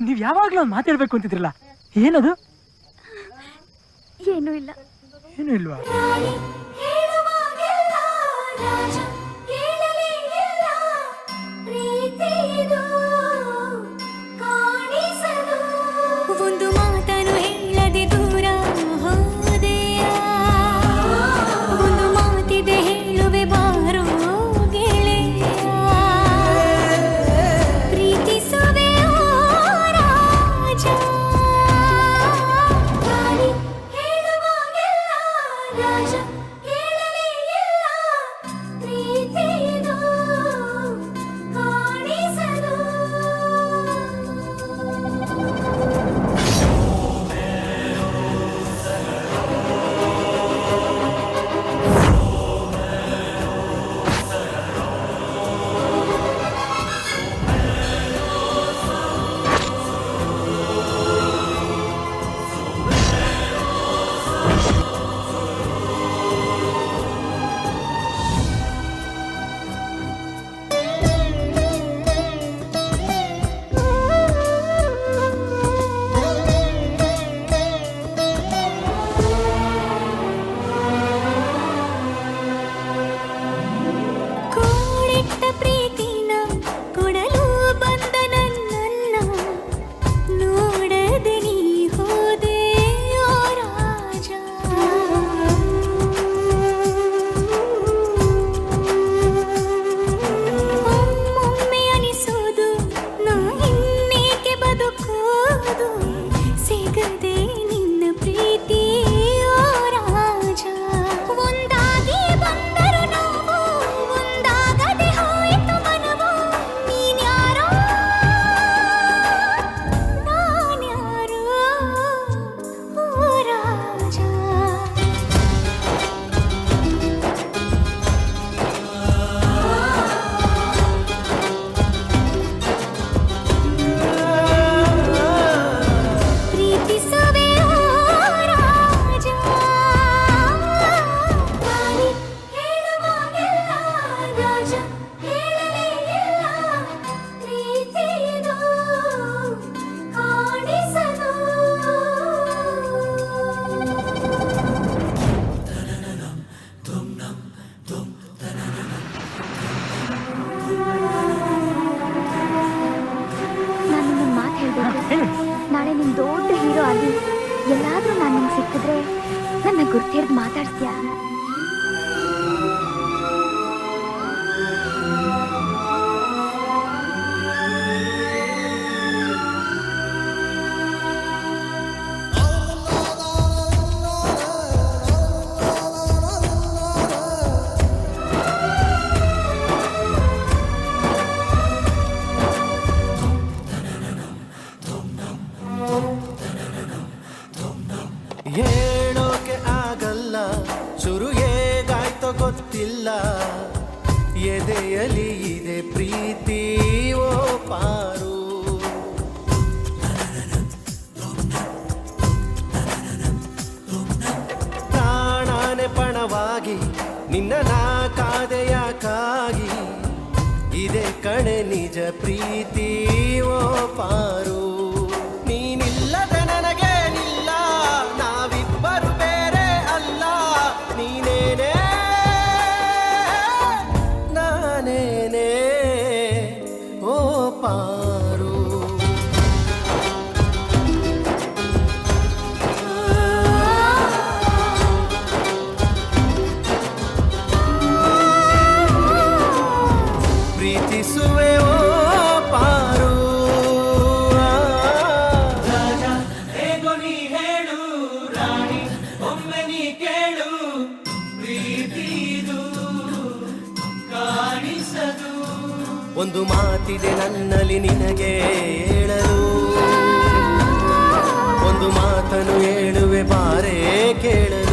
ನೀವ್ ಯಾವಾಗ್ಲೂ ಒಂದು ಮಾತಾಡ್ಬೇಕು ಅಂತಿದ್ರಲ್ಲ, ಏನದು? ಏನೂ ಇಲ್ಲ. ಏನೂ ಇಲ್ವಾ? ಒಂದು ಮಾತನು ಹೇಳದೆ ದೂರ ಹೋದೆಯ, ಒಂದು ಮಾತಿದೆ ಹೇಳುವೆ ಬಾರೋ ಗೆಳೆಯ, ಪ್ರೀತಿಸುವೆ ರಾಜ, ಹೇಳುವಾಗೆಲ್ಲ ರಾಜ ಹೇಳಲೇ ಇಲ್ಲ, ಪ್ರೀತಿದು ಕಾಣಿಸದು. ಕೂಡಿಟ್ಟ ಪ್ರೀತಿನ ಕೊಡಲು ಬಂದ ನನ್ನನ್ನ ನೋಡದೆ ನೀ ಹೋದೆ ಓ ರಾಜ, ಒಮ್ಮೊಮ್ಮೆ ಅನಿಸೋದು ನಾ ಇನ್ನೇಕೆ ಬದುಕೋದು, ಸಿಗದೆ ನಿನ್ನ ಪ್ರೀತಿ ಓ ರಾಜ, ಒಂದಾಗಿ ಬಂದರು ನಾವು, ಒಂದಾಗದೆ ಹೋಯಿತು ಮನವು, ನೀನ್ಯಾರೋ ನಾನ್ಯಾರೋ ಓ ರಾಜ. ಪ್ರೀತಿಸುವೆ ಓ ರಾಜ, ಹೇಳುವಾಗೆಲ್ಲ ರಾಜ ಹೇಳಲೇ ಇಲ್ಲ, ಪ್ರೀತಿದು ಕಾಣಿಸದು. ನಾನು ನಿನ್ನ ಮಾತು ಹೇಳ್ಬೇಕು. ಹೇಳಿ. ನಾಳೆ ನಿನ್ ದೊಡ್ಡ ಹೀರೋ ಆಗಿ ಎಲ್ಲಾದ್ರೂ ನಾನು ನಿಮ್ಗೆ ಸಿಕ್ಕಿದ್ರೆ ನನ್ನ ಗುರ್ತಿರ್ದು ಮಾತಾಡ್ತೀಯಾ? ಹೇಳೋಕೆ ಆಗಲ್ಲ, ಶುರು ಹೇಗಾಯ್ತೋ ಗೊತ್ತಿಲ್ಲ, ಎದೆಯಲಿ ಇದೆ ಪ್ರೀತಿ ಓ ಪಾರು, ಪ್ರಾಣಾನೆ ಪಣವಾಗಿ ನಿನ್ನ ನಾ ಕಾದೆಯಾಕಾಗಿ, ಇದೆ ಕಣೆ ನಿಜ ಪ್ರೀತಿ ಓ ಪಾರು, ನೀನಿಲ್ಲದ ನನಗೇನಿಲ್ಲ, ನಾವಿಬ್ಬರು ಬೇರೆ ಅಲ್ಲ, ನೀನೇನೇ ನಾನೇನೇ ಓ ಪಾರು. ಪ್ರೀತಿಸುವೆ ಓ ಪಾರು, ರಾಜ ಹೇಗೋ ನೀ ಹೇಳು ರಾಣಿ, ಒಮ್ಮೆ ನೀ ಕೇಳು, ಪ್ರೀತಿದು ಕಾಣಿಸದು. ಒಂದು ಮಾತಿದೆ ನನ್ನಲ್ಲಿ ನಿನಗೆ ಹೇಳಲು, ಒಂದು ಮಾತನ್ನು ಹೇಳುವೆ ಬಾರೇ ಕೇಳಲು.